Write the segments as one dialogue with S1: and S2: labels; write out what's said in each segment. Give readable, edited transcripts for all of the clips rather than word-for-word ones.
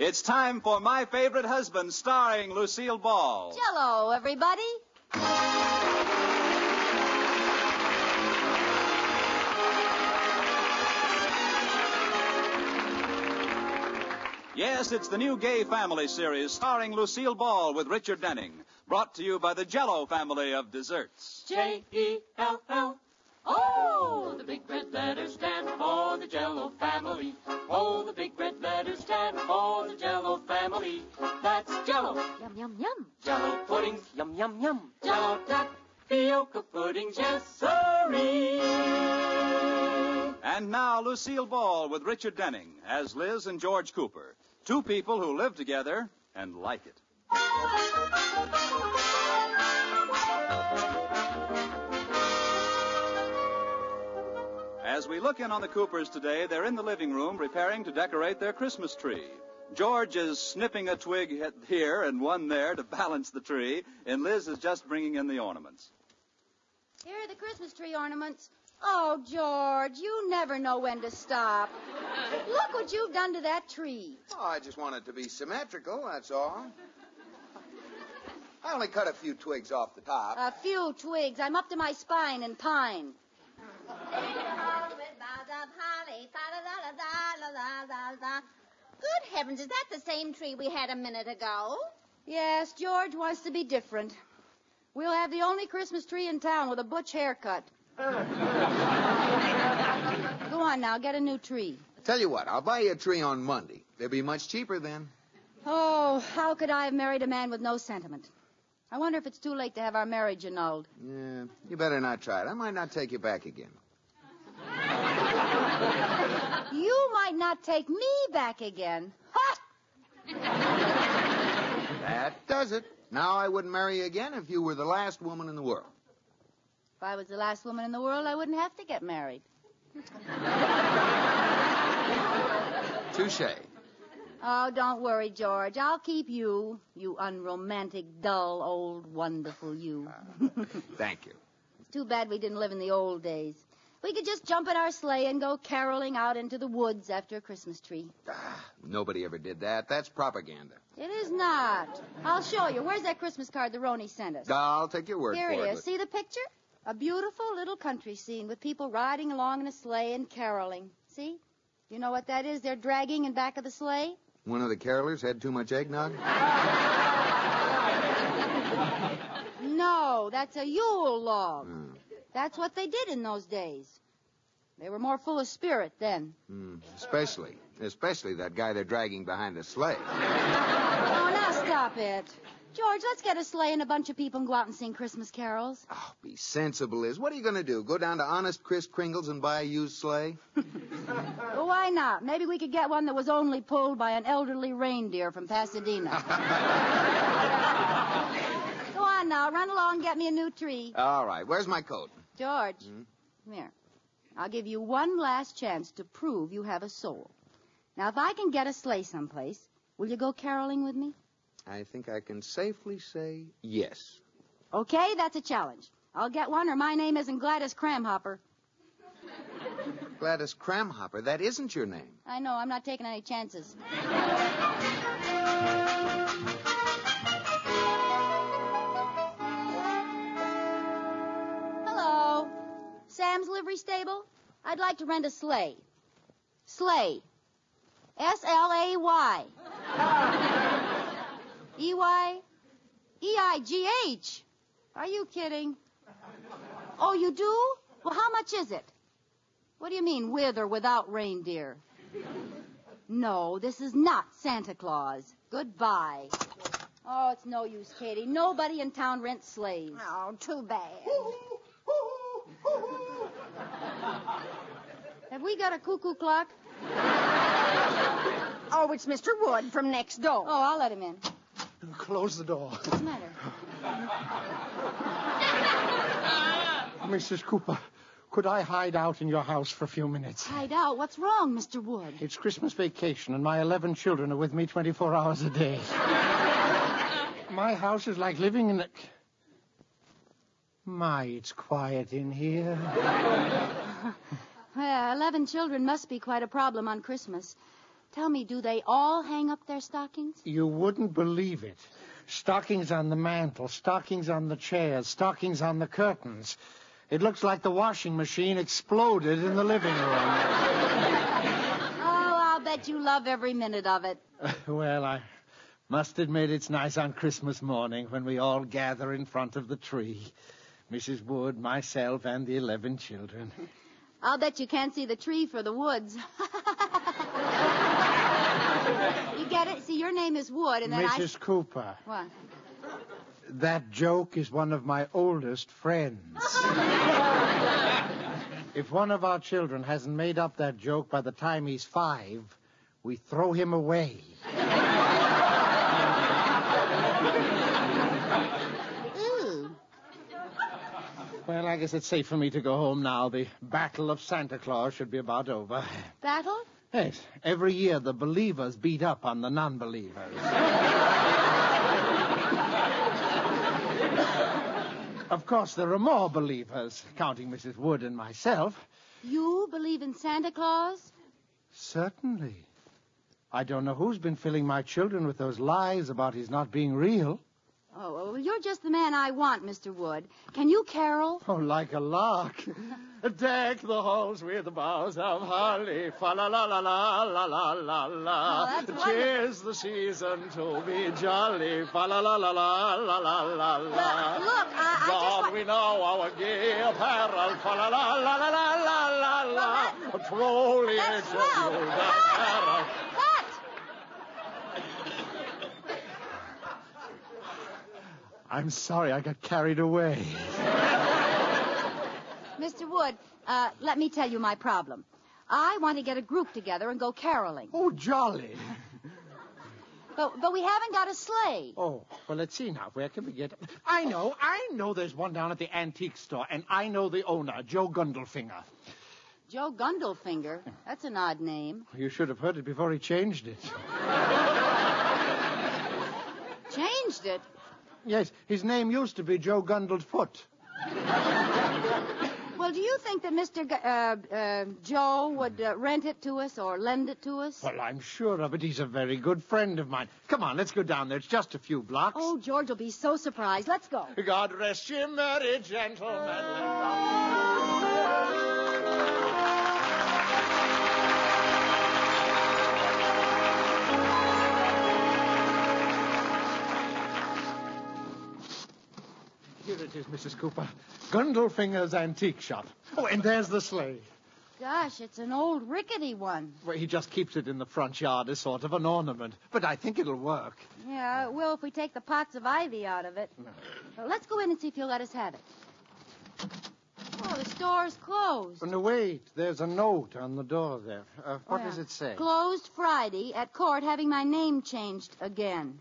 S1: It's time for My Favorite Husband, starring Lucille Ball.
S2: Jell-O, everybody.
S1: Yes, it's the new Gay Family series starring Lucille Ball with Richard Denning. Brought to you by the Jell-O family of desserts.
S3: Jell-O. Oh, the big red letters stand for the Jell-O family. Oh, the big red letters stand for the Jell-O family. That's Jell-O.
S2: Yum, yum, yum.
S3: Jell-O puddings, yum, yum, yum. Jell-O tapioca puddings, yes, sirree.
S1: And now, Lucille Ball with Richard Denning as Liz and George Cooper. Two people who live together and like it. As we look in on the Coopers today, they're in the living room preparing to decorate their Christmas tree. George is snipping a twig here and one there to balance the tree, and Liz is just bringing in the ornaments.
S2: Here are the Christmas tree ornaments. Oh, George, you never know when to stop. Look what you've done to that tree.
S4: Oh, I just want it to be symmetrical, that's all. I only cut a few twigs off the top.
S2: A few twigs. I'm up to my spine in pine.
S5: Good heavens, is that the same tree we had a minute ago?
S2: Yes, George wants to be different. We'll have the only Christmas tree in town with a butch haircut. Go on now, get a new tree.
S4: Tell you what, I'll buy you a tree on Monday. They'll be much cheaper then.
S2: Oh, how could I have married a man with no sentiment? I wonder if it's too late to have our marriage annulled.
S4: Yeah, you better not try it. I might not take you back again.
S2: You might not take me back again. Ha!
S4: That does it. Now I wouldn't marry you again if you were the last woman in the world.
S2: If I was the last woman in the world, I wouldn't have to get married.
S4: Touché.
S2: Oh, don't worry, George. I'll keep you, you unromantic, dull, old, wonderful you.
S4: Thank you.
S2: It's too bad we didn't live in the old days. We could just jump in our sleigh and go caroling out into the woods after a Christmas tree.
S4: Nobody ever did that. That's propaganda.
S2: It is not. I'll show you. Where's that Christmas card the Roni sent us?
S4: I'll take your word
S2: Here
S4: for it.
S2: it is. See the picture? A beautiful little country scene with people riding along in a sleigh and caroling. See? You know what that is they're dragging in back of the sleigh?
S4: One of the carolers had too much eggnog?
S2: No, that's a Yule log. That's what they did in those days. They were more full of spirit then.
S4: Especially that guy they're dragging behind the sleigh.
S2: Oh, now stop it. George, let's get a sleigh and a bunch of people and go out and sing Christmas carols.
S4: Oh, be sensible, Liz. What are you going to do? Go down to Honest Chris Kringle's and buy a used sleigh?
S2: Well, why not? Maybe we could get one that was only pulled by an elderly reindeer from Pasadena. Go on now. Run along and get me a new tree.
S4: All right. Where's my coat?
S2: George, come here. I'll give you one last chance to prove you have a soul. Now, if I can get a sleigh someplace, will you go caroling with me?
S4: I think I can safely say yes.
S2: Okay, that's a challenge. I'll get one or my name isn't Gladys Cramhopper.
S4: Gladys Cramhopper, that isn't your name.
S2: I know, I'm not taking any chances. Hello. Sam's Livery Stable? I'd like to rent a sleigh. Sleigh. S-L-A-Y. E-Y? E-I-G-H. Are you kidding? Oh, you do? Well, how much is it? What do you mean, with or without reindeer? No, this is not Santa Claus. Goodbye. Oh, it's no use, Katie. Nobody in town rents sleighs.
S5: Oh, too bad.
S2: Have we got a cuckoo clock?
S5: Oh, it's Mr. Wood from next door.
S2: Oh, I'll let him in.
S6: Close the door.
S2: What's the matter?
S6: Mrs. Cooper, could I hide out in your house for a few minutes?
S2: Hide out? What's wrong, Mr. Wood?
S6: It's Christmas vacation, and my 11 children are with me 24 hours a day. My house is like living in a... My, it's quiet in here.
S2: Well, 11 children must be quite a problem on Christmas. Tell me, do they all hang up their stockings?
S6: You wouldn't believe it. Stockings on the mantel, stockings on the chairs, stockings on the curtains. It looks like the washing machine exploded in the living room.
S2: Oh, I'll bet you love every minute of it.
S6: Well, I must admit it's nice on Christmas morning when we all gather in front of the tree. Mrs. Wood, myself, and the 11 children.
S2: I'll bet you can't see the tree for the woods. You get it? See, your name is Wood, and then
S6: Mrs. Cooper.
S2: What?
S6: That joke is one of my oldest friends. If one of our children hasn't made up that joke by the time he's 5, we throw him away.
S2: Ooh.
S6: Well, I guess it's safe for me to go home now. The Battle of Santa Claus should be about over.
S2: Battle?
S6: Yes. Every year the believers beat up on the non-believers. Of course, there are more believers, counting Mrs. Wood and myself.
S2: You believe in Santa Claus?
S6: Certainly. I don't know who's been filling my children with those lies about his not being real.
S2: Oh, well, you're just the man I want, Mr. Wood. Can you carol?
S6: Oh, like a lark. Deck the halls with the boughs of holly. Fa la la la la la la la la.
S2: Oh, that's wonderful.
S6: 'Tis the season to be jolly. Fa la la la la la la la la.
S2: Look, I
S6: God,
S2: just want...
S6: we know our gay apparel. Fa la la la la la la la la. Truly
S2: That's
S6: it's
S2: swell.
S6: a new
S2: Cut! Cut!
S6: I'm sorry, I got carried away.
S2: Mr. Wood, let me tell you my problem. I want to get a group together and go caroling.
S6: Oh, jolly.
S2: But we haven't got a sleigh.
S6: Oh, well, let's see now. Where can we get... I know there's one down at the antique store, and I know the owner, Joe Gundelfinger.
S2: Joe Gundelfinger? That's an odd name.
S6: You should have heard it before he changed it.
S2: Changed it?
S6: Yes, his name used to be Joe Gundelfoot.
S2: Well, do you think that Mr. Joe would rent it to us or lend it to us?
S6: Well, I'm sure of it. He's a very good friend of mine. Come on, let's go down there. It's just a few blocks.
S2: Oh, George will be so surprised. Let's go.
S6: God rest you, merry gentlemen. Here it is, Mrs. Cooper. Gundelfinger's antique shop. Oh, and there's the sleigh.
S2: Gosh, it's an old rickety one.
S6: Well, he just keeps it in the front yard as sort of an ornament. But I think it'll work.
S2: Yeah, it will if we take the pots of ivy out of it. Well, let's go in and see if you'll let us have it. Oh, the store's closed.
S6: Oh, no, wait. There's a note on the door there. What does it say?
S2: Closed Friday at court having my name changed again.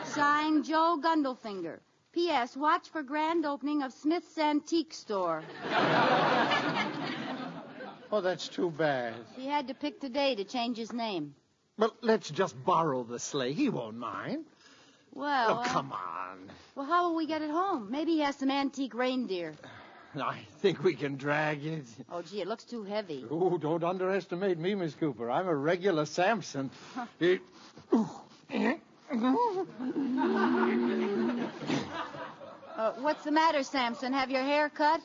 S2: Signed Joe Gundelfinger. P.S. Watch for grand opening of Smith's Antique Store.
S6: Oh, that's too bad.
S2: He had to pick today to change his name.
S6: Well, let's just borrow the sleigh. He won't mind.
S2: Well...
S6: Oh, come on.
S2: Well, how will we get it home? Maybe he has some antique reindeer.
S6: I think we can drag it.
S2: Oh, gee, it looks too heavy.
S6: Oh, don't underestimate me, Miss Cooper. I'm a regular Samson.
S2: What's the matter, Samson? Have your hair cut?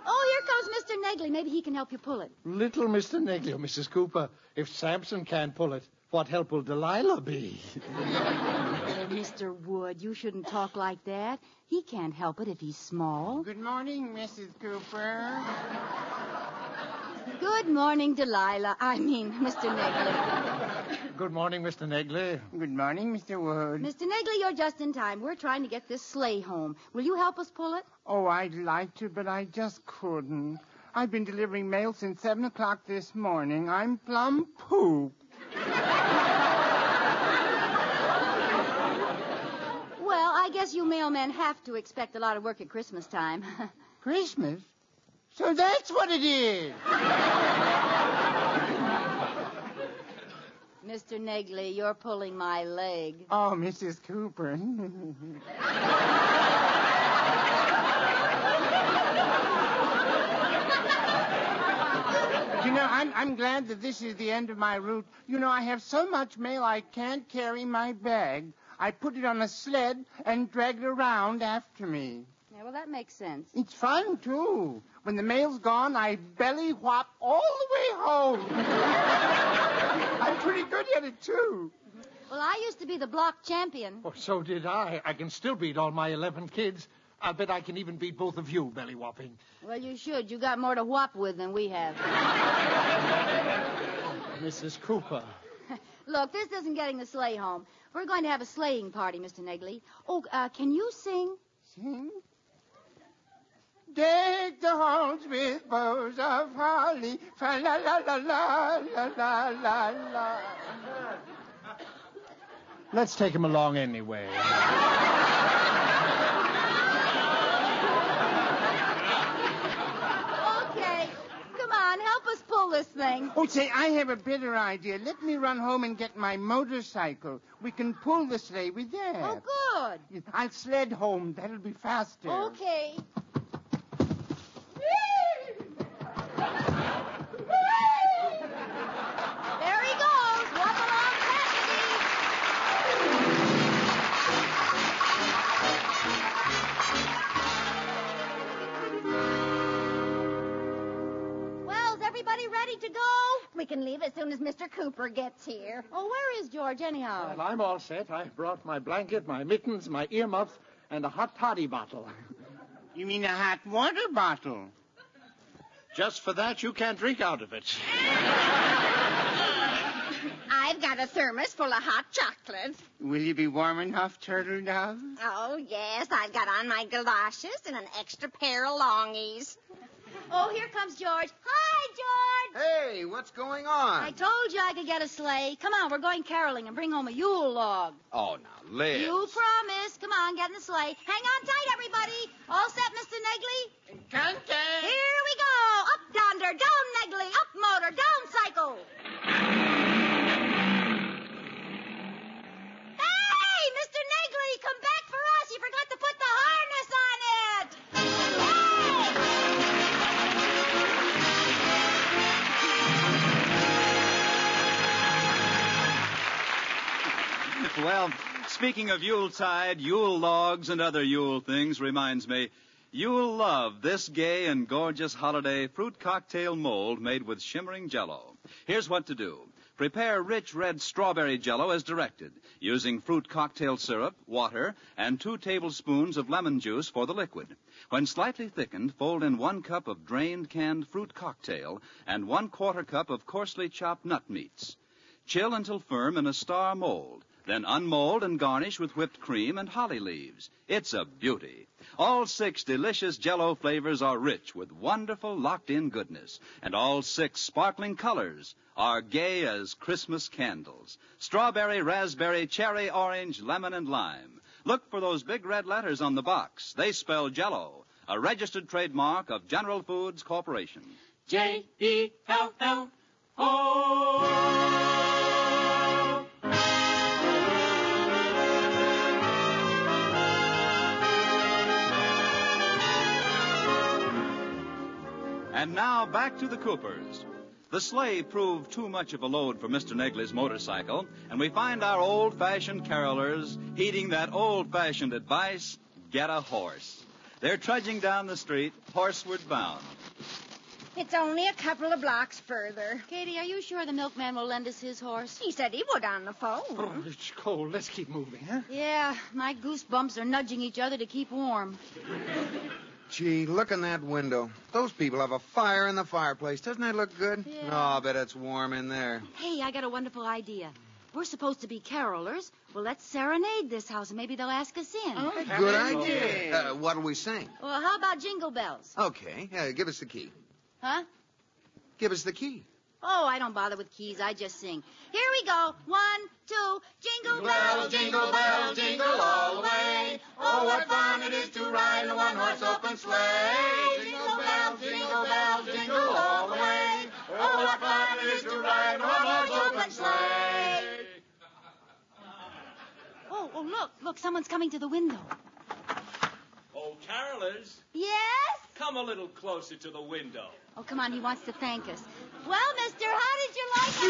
S2: Oh, here comes Mr. Negley. Maybe he can help you pull it.
S6: Little Mr. Negley, Mrs. Cooper. If Samson can't pull it, what help will Delilah be?
S2: Oh, Mr. Wood, you shouldn't talk like that. He can't help it if he's small.
S7: Good morning, Mrs. Cooper.
S2: Good morning, Delilah. I mean, Mr. Negley.
S6: Good morning, Mr. Negley.
S7: Good morning, Mr. Wood.
S2: Mr. Negley, you're just in time. We're trying to get this sleigh home. Will you help us pull it?
S7: Oh, I'd like to, but I just couldn't. I've been delivering mail since 7 o'clock this morning. I'm plumb poop.
S2: Well, I guess you mailmen have to expect a lot of work at Christmas time.
S7: Christmas? So that's what it is.
S2: Mr. Negley, you're pulling my leg.
S7: Oh, Mrs. Cooper. You know, I'm glad that this is the end of my route. You know, I have so much mail I can't carry my bag. I put it on a sled and drag it around after me.
S2: Yeah, well, that makes sense.
S7: It's fun, too. When the mail's gone, I belly whop all the way home. I'm pretty good at it, too.
S2: Well, I used to be the block champion.
S6: Oh, so did I. I can still beat all my 11 kids. I'll bet I can even beat both of you, belly whopping.
S2: Well, you should. You got more to whop with than we have.
S6: Mrs. Cooper.
S2: Look, this isn't getting the sleigh home. We're going to have a sleighing party, Mr. Negley. Oh, can you sing?
S7: Sing? Deck the halls with bows of holly. Fa la la la la la la la la.
S6: Let's take him along anyway.
S2: Okay. Come on, help us pull this thing.
S7: Oh, say, I have a better idea. Let me run home and get my motorcycle. We can pull the sleigh with that.
S2: Oh, good.
S7: I'll sled home. That'll be faster.
S2: Okay. There he goes. Walk along, Cassidy. Well, is everybody ready to go?
S5: We can leave as soon as Mr. Cooper gets here.
S2: Oh, where is George, anyhow?
S6: Well, I'm all set. I brought my blanket, my mittens, my earmuffs, and a hot toddy bottle.
S7: You mean a hot water bottle?
S6: Just for that, you can't drink out of it.
S5: I've got a thermos full of hot chocolate.
S7: Will you be warm enough, Turtle Dove?
S5: Oh, yes, I've got on my galoshes and an extra pair of longies.
S2: Oh, here comes George. Hi, George.
S4: Hey, what's going on?
S2: I told you I could get a sleigh. Come on, we're going caroling and bring home a Yule log.
S4: Oh, now, Liz.
S2: You promised. Come on, get in the sleigh. Hang on tight, everybody. All set, Mr. Negley?
S7: Contact!
S2: Here we go. Up yonder, down Negley, up motor, down cycle. Hey, Mr. Negley, come back for us. You forgot to put the harness on it.
S1: Well, speaking of Yuletide, Yule logs, and other Yule things reminds me, you'll love this gay and gorgeous holiday fruit cocktail mold made with shimmering Jell-O. Here's what to do. Prepare rich red strawberry Jell-O as directed, using fruit cocktail syrup, water, and 2 tablespoons of lemon juice for the liquid. When slightly thickened, fold in 1 cup of drained canned fruit cocktail and 1/4 cup of coarsely chopped nut meats. Chill until firm in a star mold. Then unmold and garnish with whipped cream and holly leaves. It's a beauty. All 6 delicious Jell-O flavors are rich with wonderful locked-in goodness. And all 6 sparkling colors are gay as Christmas candles. Strawberry, raspberry, cherry, orange, lemon, and lime. Look for those big red letters on the box. They spell Jell-O, a registered trademark of General Foods Corporation.
S3: Jell-O.
S1: And now back to the Coopers. The sleigh proved too much of a load for Mr. Negley's motorcycle, and we find our old-fashioned carolers heeding that old-fashioned advice, get a horse. They're trudging down the street, horseward bound.
S5: It's only a couple of blocks further.
S2: Katie, are you sure the milkman will lend us his horse?
S5: He said he would on the phone.
S6: Oh, it's cold. Let's keep moving, huh?
S2: Yeah, my goosebumps are nudging each other to keep warm.
S4: Gee, look in that window. Those people have a fire in the fireplace. Doesn't that look good?
S2: Yeah.
S4: Oh, I bet it's warm in there.
S2: Hey, I got a wonderful idea. We're supposed to be carolers. Well, let's serenade this house, and maybe they'll ask us in.
S4: Good idea. What'll we sing?
S2: Well, how about Jingle Bells?
S4: Okay, give us the key.
S2: Huh?
S4: Give us the key.
S2: Oh, I don't bother with keys. I just sing. Here we go. 1, 2, jingle bells,
S3: jingle all the way. Oh, what fun it is to ride in a one-horse open sleigh. Jingle bells, jingle all the way. Oh, what fun it is to ride in a one-horse open sleigh.
S2: Oh, look, someone's coming to the window.
S8: Oh, carolers,
S2: Yes?
S8: come a little closer to the window.
S2: Oh, come on, he wants to thank us. Well, mister, how did you like it?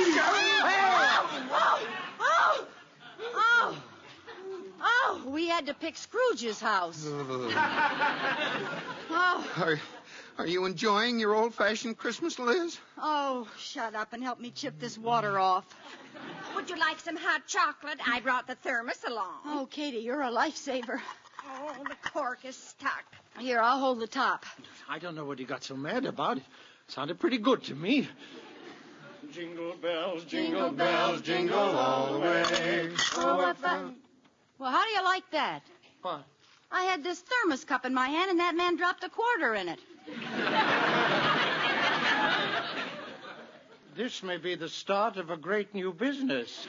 S2: Oh, we had to pick Scrooge's house.
S4: Are you enjoying your old-fashioned Christmas, Liz?
S2: Oh, shut up and help me chip this water off.
S5: Would you like some hot chocolate? I brought the thermos along.
S2: Oh, Katie, you're a lifesaver.
S5: Oh, the cork is stuck.
S2: Here, I'll hold the top.
S6: I don't know what he got so mad about. It sounded pretty good to me.
S3: Jingle bells, jingle all the way.
S2: Oh, what fun. Well, how do you like that?
S6: What?
S2: I had this thermos cup in my hand, and that man dropped a quarter in it.
S6: This may be the start of a great new business.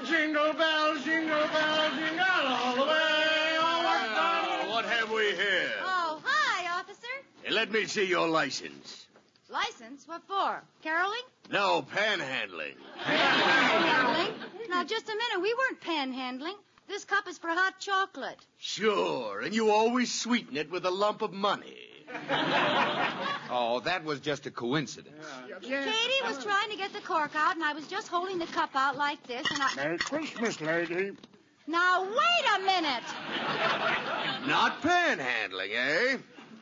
S3: Jingle bells, jingle all the way. Oh, what have we here?
S2: Oh, hi, officer.
S3: Hey, let me see your license.
S2: License? What for? Caroling?
S3: No, panhandling.
S2: Panhandling? Now, just a minute. We weren't panhandling. This cup is for hot chocolate.
S3: Sure, and you always sweeten it with a lump of money.
S4: Oh, that was just a coincidence.
S2: Katie was trying to get the cork out, and I was just holding the cup out like this, and I...
S7: Merry Christmas, lady.
S2: Now, wait a minute.
S3: Not panhandling, eh?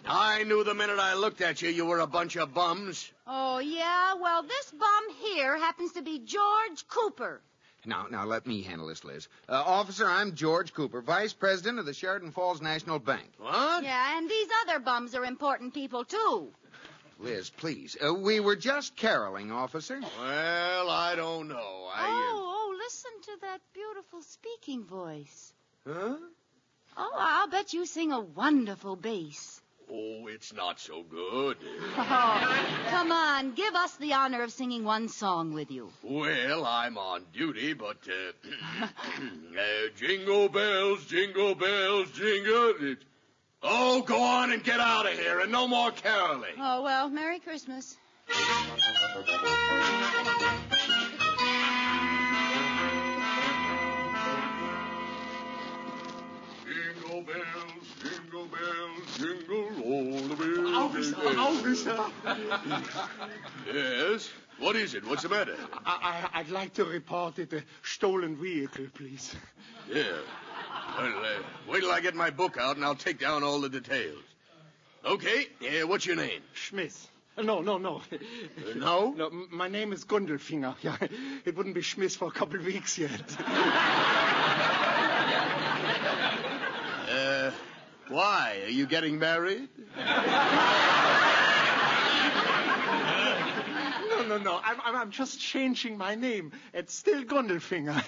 S3: I knew the minute I looked at you, you were a bunch of bums.
S2: Oh, yeah? Well, this bum here happens to be George Cooper.
S4: Now, let me handle this, Liz. Officer, I'm George Cooper, Vice President of the Sheridan Falls National Bank.
S3: What?
S2: Yeah, and these other bums are important people, too.
S4: Liz, please. We were just caroling, officer.
S3: Well, I don't know.
S2: Oh, listen to that beautiful speaking voice.
S3: Huh?
S2: Oh, I'll bet you sing a wonderful bass.
S3: Oh, it's not so good.
S2: Oh, come on, give us the honor of singing one song with you.
S3: Well, I'm on duty, but, jingle bells, jingle. Oh, go on and get out of here, and no more caroling.
S2: Oh, well, Merry Christmas.
S3: Jingle bells, jingle all the way.
S6: Officer.
S3: Yes? What is it? What's the matter?
S6: I'd like to report it a stolen vehicle, please.
S3: Yeah. Well, wait till I get my book out, and I'll take down all the details. Okay, what's your name?
S6: Schmidt. No.
S3: No?
S6: No, my name is Gundelfinger. Yeah, it wouldn't be Schmidt for a couple of weeks yet.
S3: Why? Are you getting married?
S6: No. I'm just changing my name. It's still Gundelfinger.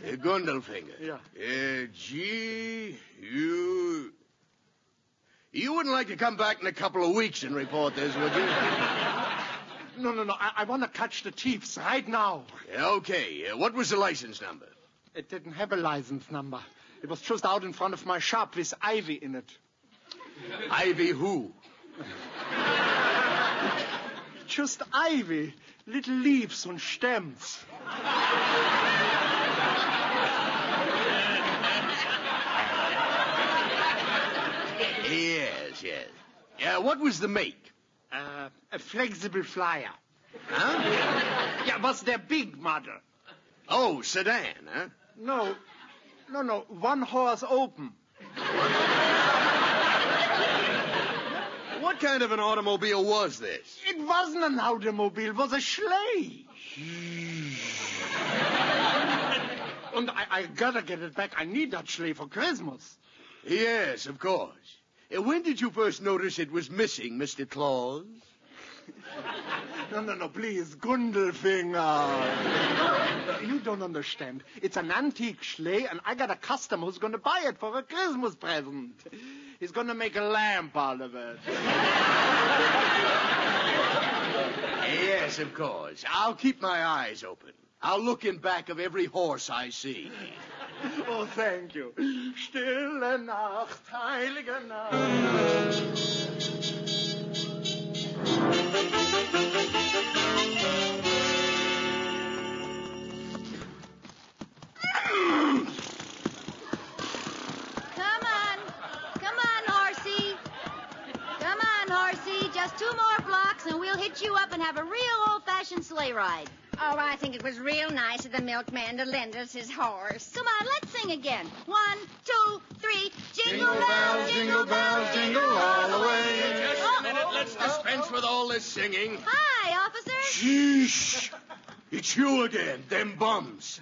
S3: Gundelfinger.
S6: Yeah.
S3: You wouldn't like to come back in a couple of weeks and report this, would you?
S6: No. I want to catch the thieves right now.
S3: Okay. What was the license number?
S6: It didn't have a license number. It was just out in front of my shop with ivy in it.
S3: Ivy who?
S6: Just ivy. Little leaves and stems.
S3: Yes. Yeah, what was the make?
S6: A flexible flyer.
S3: Huh?
S6: Yeah, was their big model.
S3: Oh, sedan, huh?
S6: No. One horse open.
S3: What kind of an automobile was this?
S6: It wasn't an automobile. It was a sleigh. And I gotta get it back. I need that sleigh for Christmas.
S3: Yes, of course. When did you first notice it was missing, Mr. Claus?
S6: No, please, Gundelfinger. You don't understand. It's an antique sleigh, and I got a customer who's going to buy it for a Christmas present. He's going to make a lamp out of it.
S3: Yes, of course. I'll keep my eyes open. I'll look in back of every horse I see.
S6: Oh, thank you. Stille Nacht, heilige Nacht.
S2: Come on, horsey. Just 2 more blocks, and we'll hitch you up and have a real old-fashioned sleigh ride.
S5: Oh, I think it was real nice of the milkman to lend us his horse.
S2: Come on, let's sing again. 1, 2, 3.
S3: Jingle bells, jingle bells, jingle all the way.
S8: Just a minute. Let's dispense with all this singing.
S2: Hi, officer.
S8: Sheesh. It's you again, them bums.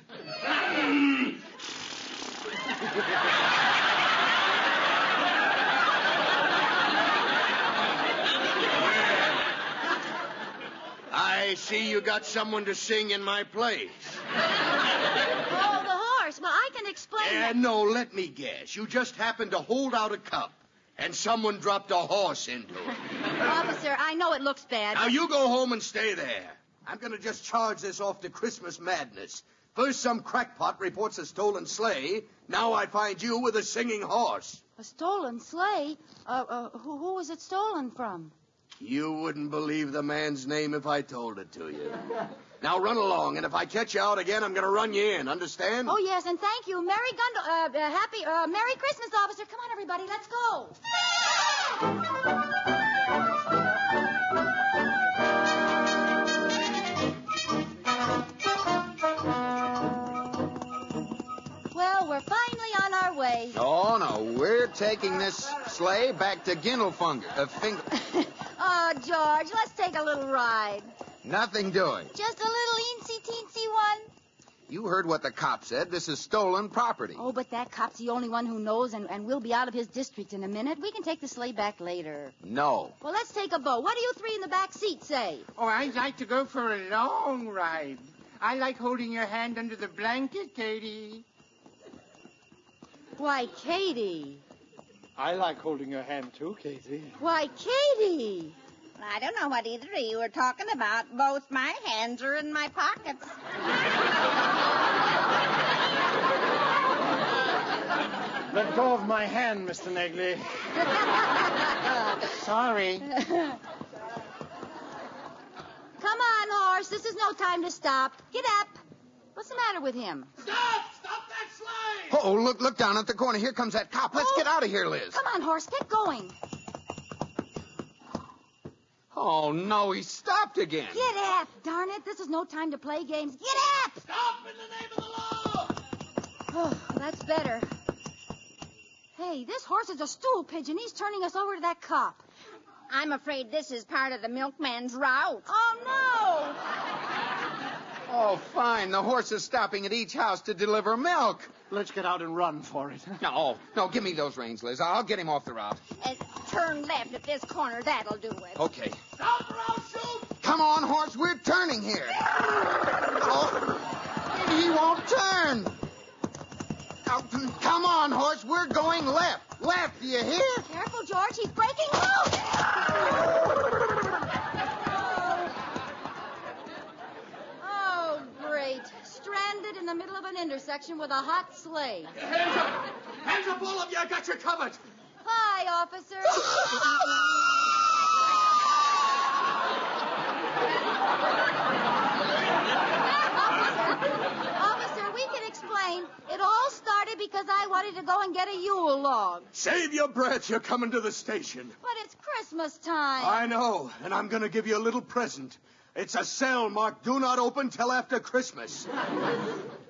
S8: I see you got someone to sing in my place.
S2: Oh, the horse. Well, I can explain that.
S8: No, let me guess. You just happened to hold out a cup, and someone dropped a horse into it.
S2: Officer, I know it looks bad.
S8: Now, you go home and stay there. I'm going to just charge this off to Christmas madness. First, some crackpot reports a stolen sleigh. Now I find you with a singing horse.
S2: A stolen sleigh? Who was it stolen from?
S8: You wouldn't believe the man's name if I told it to you. Now run along, and if I catch you out again, I'm going to run you in. Understand?
S2: Oh, yes, and thank you. Merry Christmas, officer. Come on, everybody, let's go. Well, we're finally on our way.
S4: Oh, no, we're taking this sleigh back to Gindelfunger.
S2: Oh, George, let's take a little ride.
S4: Nothing doing.
S2: Just a little eensy-teensy one.
S4: You heard what the cop said. This is stolen property.
S2: Oh, but that cop's the only one who knows, and we'll be out of his district in a minute. We can take the sleigh back later.
S4: No.
S2: Well, let's take a boat. What do you three in the back seat say?
S7: Oh, I'd like to go for a long ride. I like holding your hand under the blanket, Katie.
S2: Why, Katie.
S6: I like holding your hand, too, Katie.
S2: Why, Katie.
S5: I don't know what either of you are talking about. Both my hands are in my pockets.
S6: Let go of my hand, Mr. Negley.
S7: Sorry.
S2: Come on, horse. This is no time to stop. Get up. What's the matter with him?
S8: Stop! Stop that sleigh!
S4: Oh, look down at the corner. Here comes that cop. Let's get out of here, Liz.
S2: Come on, horse. Get going.
S4: Oh, no, he stopped again.
S2: Get up. Darn it. This is no time to play games. Get up.
S8: Stop in the name of the law!
S2: Oh, that's better. Hey, this horse is a stool pigeon. He's turning us over to that cop.
S5: I'm afraid this is part of the milkman's route.
S2: Oh, no.
S4: Oh, fine. The horse is stopping at each house to deliver milk.
S6: Let's get out and run for it.
S4: No, give me those reins, Liz. I'll get him off the route.
S5: Turn left at this corner. That'll do it.
S4: Okay.
S8: Stop or I'll shoot!
S4: Come on, horse. We're turning here. Oh, he won't turn. Oh, come on, horse. We're going left. Left, do you hear?
S2: Careful, George. He's breaking loose. Oh, great. Stranded in the middle of an intersection with a hot sleigh.
S8: Hands up! Hands up, all of you! I got you covered!
S2: Hi, officer. Officer, we can explain. It all started because I wanted to go and get a Yule log.
S8: Save your breath. You're coming to the station.
S2: But it's Christmas time.
S8: I know, and I'm going to give you a little present. It's a cell marked Do Not Open Till After Christmas.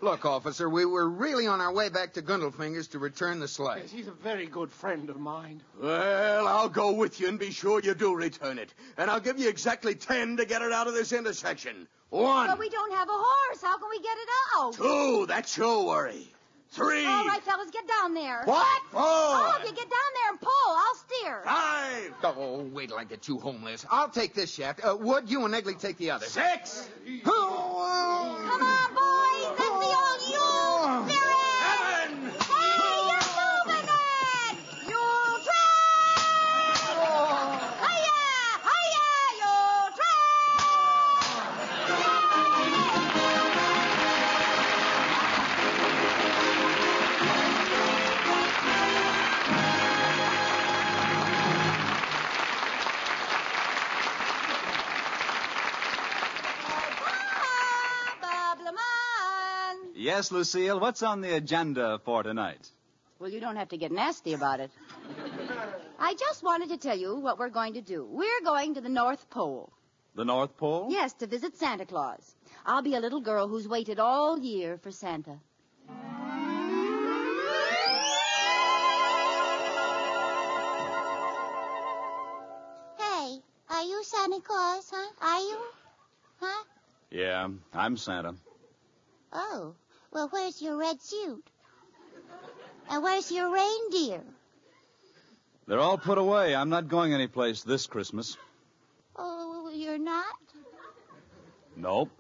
S4: Look, officer, we were really on our way back to Gundelfinger's to return the sleigh.
S6: Yes, he's a very good friend of mine.
S8: Well, I'll go with you and be sure you do return it. And I'll give you exactly 10 to get it out of this intersection. 1.
S2: But we don't have a horse. How can we get it out?
S8: 2. That's your worry. 3.
S2: All right, fellas, get down there.
S8: What? 4.
S2: Oh, if you get down there and pull, I'll steer.
S8: 5.
S4: Oh, wait till I get you home, Liz. I'll take this shaft. Wood, you and Egley take the other.
S8: 6.
S2: Come on, boys. That's the old Yule spirit.
S8: 7.
S2: Hey, you're moving it. Yule train. Hiya, hiya, Yule
S1: Yes, Lucille, what's on the agenda for tonight?
S2: Well, you don't have to get nasty about it. I just wanted to tell you what we're going to do. We're going to the North Pole.
S1: The North Pole?
S2: Yes, to visit Santa Claus. I'll be a little girl who's waited all year for Santa.
S3: Hey, are you Santa Claus, huh? Are you? Huh?
S1: Yeah, I'm Santa.
S3: Oh, well, where's your red suit? And where's your reindeer?
S1: They're all put away. I'm not going anyplace this Christmas.
S3: Oh, you're not?
S1: Nope.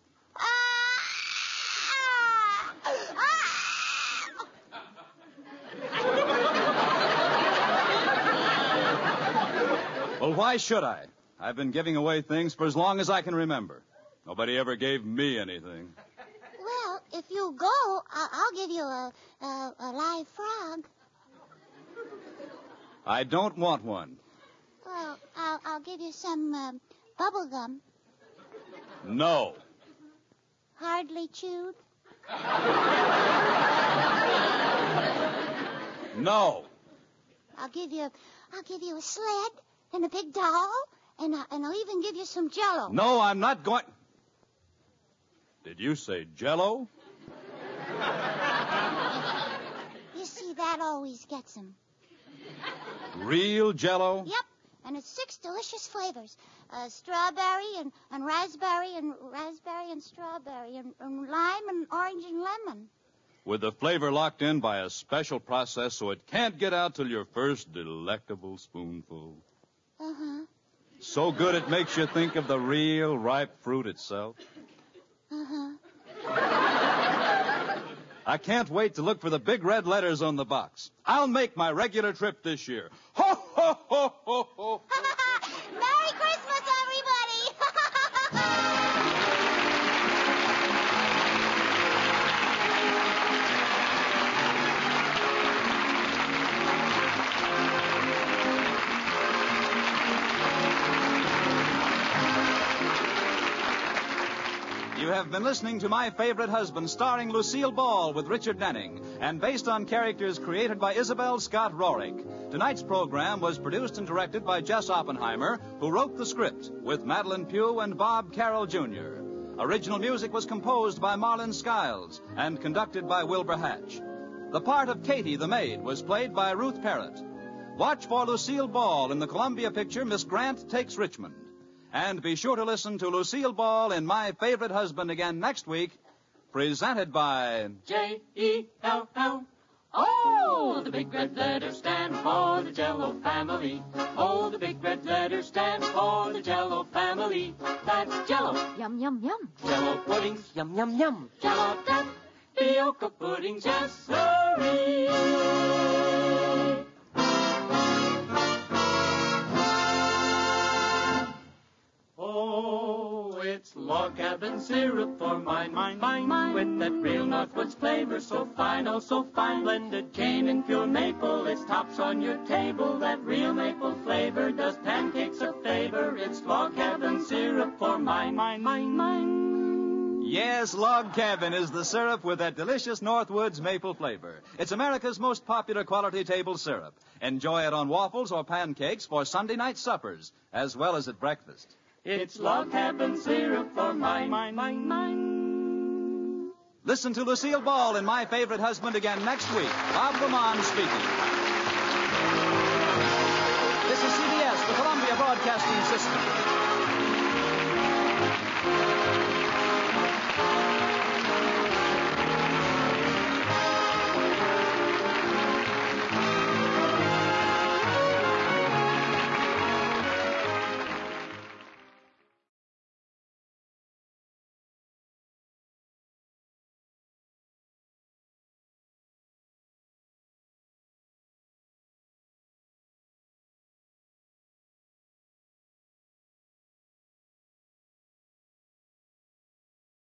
S1: Well, why should I? I've been giving away things for as long as I can remember. Nobody ever gave me anything.
S3: Well, if you go, I'll give you a live frog.
S1: I don't want one.
S3: Well, I'll give you some bubble gum.
S1: No.
S3: Hardly chewed.
S1: No.
S3: I'll give you a sled and a big doll, and I'll even give you some Jell-O.
S1: No, I'm not going... Did you say Jell-O?
S3: You see, that always gets him.
S1: Real Jell-O?
S3: Yep, and it's 6 delicious flavors. Strawberry and raspberry and strawberry and lime and orange and lemon.
S1: With the flavor locked in by a special process so it can't get out till your first delectable spoonful.
S3: Uh-huh.
S1: So good it makes you think of the real ripe fruit itself.
S3: Uh-huh.
S1: I can't wait to look for the big red letters on the box. I'll make my regular trip this year. Ho, ho, ho, ho, ho.
S3: Merry Christmas, everybody!
S1: You have been listening to My Favorite Husband, starring Lucille Ball with Richard Denning, and based on characters created by Isabel Scott Rorick. Tonight's program was produced and directed by Jess Oppenheimer, who wrote the script, with Madeline Pugh and Bob Carroll, Jr. Original music was composed by Marlon Skiles and conducted by Wilbur Hatch. The part of Katie, the maid, was played by Ruth Parrott. Watch for Lucille Ball in the Columbia picture Miss Grant Takes Richmond. And be sure to listen to Lucille Ball in My Favorite Husband again next week, presented by
S9: Jell. Oh, the big red letters stand for the Jell-O family. Oh, the big red letters stand for the Jell-O family. That's Jell-O.
S2: Yum, yum, yum.
S9: Jell-O puddings. Yum, yum, yum. Jell-O tapioca puddings. Yes, sirree. Oh, it's log cabin syrup for mine, with that real Northwoods flavor so fine, oh so fine. Blended cane and pure maple, it's tops on your table. That real maple flavor does pancakes a favor. It's log cabin syrup for mine.
S1: Yes, Log Cabin is the syrup with that delicious Northwoods maple flavor. It's America's most popular quality table syrup. Enjoy it on waffles or pancakes for Sunday night suppers, as well as at breakfast.
S9: It's log cabin syrup for mine.
S1: Listen to Lucille Ball in My Favorite Husband again next week. Bob Lamont speaking. This is CBS, the Columbia Broadcasting System.